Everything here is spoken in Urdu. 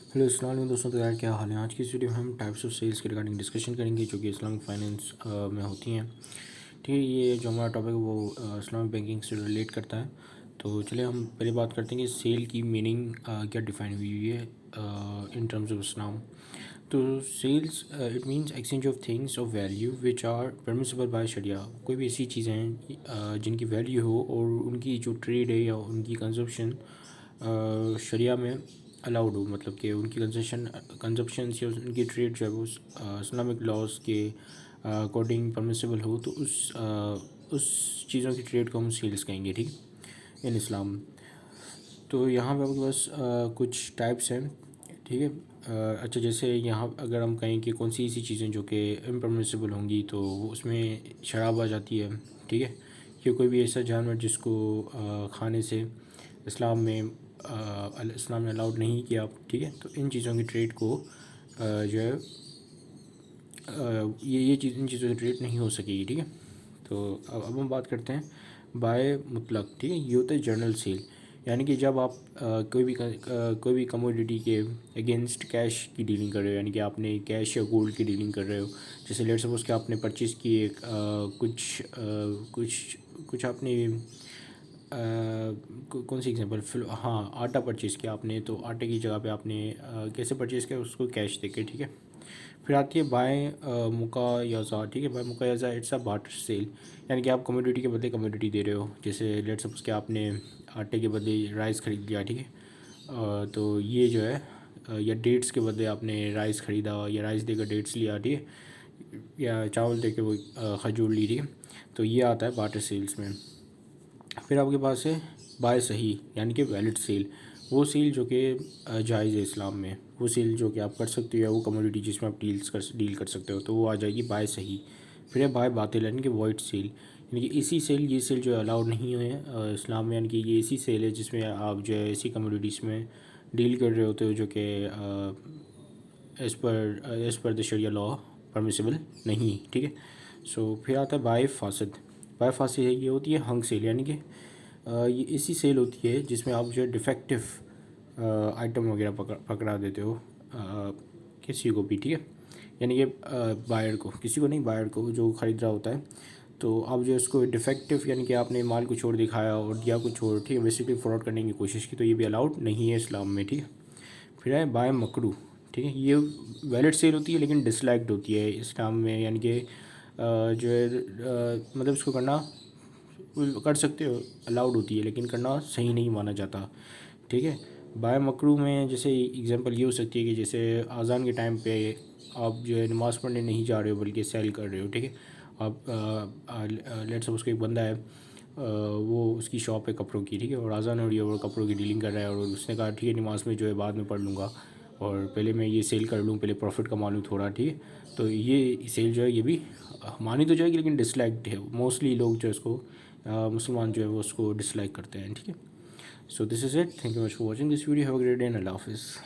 ہیلو السلام علیکم دوستوں، تو یار کیا حال ہے؟ آج کی اس ویڈیو میں ہم ٹائپس آف سیلس کے ریگارڈنگ ڈسکشن کریں گے جو کہ اسلامک فائنینس میں ہوتی ہیں. ٹھیک ہے، یہ جو ہمارا ٹاپک ہے وہ اسلامک بینکنگ سے ریلیٹ کرتا ہے. تو چلے ہم پہلے بات کرتے ہیں کہ سیل کی میننگ کیا ڈیفائن ہوئی ہے ان ٹرمز آف اسلام. تو sales it means exchange of things of value which are permissible by Sharia. کوئی بھی ایسی چیزیں ہیں جن کی ویلیو ہو اور ان کی جو ٹریڈ ہے یا ان کی کنزپشن شریعہ میں الاؤڈ ہو، مطلب کہ ان کی کنزپشنس یا ان کی ٹریڈ جو ہے وہ اسلامک لاز کے اکارڈنگ پرمیسیبل ہو، تو اس چیزوں کی ٹریڈ کو ہم سیلس کہیں گے. ٹھیک ان اسلام. تو یہاں پہ آپ کے پاس کچھ ٹائپس ہیں. ٹھیک ہے. اچھا، جیسے یہاں اگر ہم کہیں کہ کون سی ایسی چیزیں جو کہ امپرمیسیبل ہوں گی تو اس میں شراب آ جاتی ہے. ٹھیک ہے، کہ کوئی بھی ایسا جانور جس کو کھانے سے اسلام میں الاؤڈ نہیں کیا. ٹھیک ہے، تو ان چیزوں کی ٹریڈ کو جو ہے یہ چیز ان چیزوں کی ٹریڈ نہیں ہو سکے گی. ٹھیک ہے. تو اب ہم بات کرتے ہیں بائے مطلق. ٹھیک ہے، یہ ہوتا ہے جنرل سیل، یعنی کہ جب آپ کوئی بھی کموڈیٹی کے اگینسٹ کیش کی ڈیلنگ کر رہے ہو، یعنی کہ آپ نے کیش یا گولڈ کی ڈیلنگ کر رہے ہو. جیسے لیٹ سپوز کہ آپ نے پرچیز کی کچھ آپ نے کون سی ایگزامپل، آٹا پرچیز کیا آپ نے، تو آٹے کی جگہ پہ آپ نے کیسے پرچیز کیا؟ اس کو کیش دے کے. ٹھیک ہے. پھر آتی ہے بائے مقایضہ. ٹھیک ہے، بائے مقایضہ اٹس اے بارٹر سیل، یعنی کہ آپ کموڈیٹی کے بدلے کموڈیٹی دے رہے ہو. جیسے لیٹ سپوز کہ آپ نے آٹے کے بدلے رائس خرید لیا. ٹھیک ہے، تو یہ جو ہے یا ڈیٹس کے بدلے آپ نے رائس خریدا یا رائس دے کر ڈیٹس لیا. ٹھیک ہے، یا چاول دے کے وہ کھجور لی. ٹھیک ہے، تو یہ آتا ہے بارٹر سیلس میں. پھر آپ کے پاس ہے بائے صحیح، یعنی کہ ویلڈ سیل. وہ سیل جو کہ جائز ہے اسلام میں، وہ سیل جو کہ آپ کر سکتے ہو یا وہ کموڈیٹی جس میں آپ ڈیل کر سکتے ہو، تو وہ آ جائے گی بائے صحیح. پھر ہے بائے باطل، یعنی کہ وائٹ سیل، یعنی کہ یہ سیل جو الاؤڈ نہیں ہے اسلام میں. یعنی کہ یہ ایسی سیل ہے جس میں آپ جو ہے ایسی کموڈیٹیز میں ڈیل کر رہے ہوتے ہو جو کہ ایز پر دا شریعہ لا پرمیسیبل نہیں. ٹھیک ہے. سو پھر آتا ہے بائے فاسد. بائے فاسد یہ ہوتی ہے ہنگ سیل، یعنی کہ یہ ایسی سیل ہوتی ہے جس میں آپ جو ہے ڈیفیکٹو آئٹم وغیرہ پکڑا دیتے ہو کسی کو بھی. ٹھیک ہے، یعنی کہ بائر کو، کسی کو نہیں، بائر کو جو خرید رہا ہوتا ہے، تو آپ جو اس کو ڈیفیکٹو، یعنی کہ آپ نے مال کچھ اور دکھایا اور دیا کچھ اور. ٹھیک ہے، بیسکلی فراڈ کرنے کی کوشش کی، تو یہ بھی الاؤڈ نہیں ہے اسلام میں. ٹھیک ہے. پھر ہے بائے مکرو. ٹھیک ہے، یہ ویلڈ سیل ہوتی ہے لیکن ڈس لائکڈ ہوتی ہے اسلام میں، یعنی کہ جو ہے مطلب اس کو کرنا کر سکتے ہو، الاؤڈ ہوتی ہے لیکن کرنا صحیح نہیں مانا جاتا. ٹھیک ہے. بائے مکرو میں جیسے ایگزامپل یہ ہو سکتی ہے کہ جیسے اذان کے ٹائم پہ آپ جو ہے نماز پڑھنے نہیں جا رہے ہو بلکہ سیل کر رہے ہو. ٹھیک ہے، آپ لیٹ سپوز کہ ایک بندہ ہے، وہ اس کی شاپ ہے کپڑوں کی. ٹھیک ہے، اور اذان ہو رہی ہے اور کپڑوں کی ڈیلنگ کر رہا ہے، اور اس نے کہا ٹھیک ہے نماز میں جو ہے بعد میں پڑھ لوں گا اور پہلے میں یہ سیل کر لوں، پہلے پروفٹ کما لوں تھوڑا. ٹھیک ہے، تو یہ سیل جو ہے یہ بھی مانی تو جائے گی لیکن ڈس لائکڈ ہے. موسٹلی لوگ جو ہے اس کو مسلمان جو ہے وہ اس کو ڈس لائک کرتے ہیں. ٹھیک ہے. So this is it. Thank you much for watching this video. Have a great day and اللہ حافظ.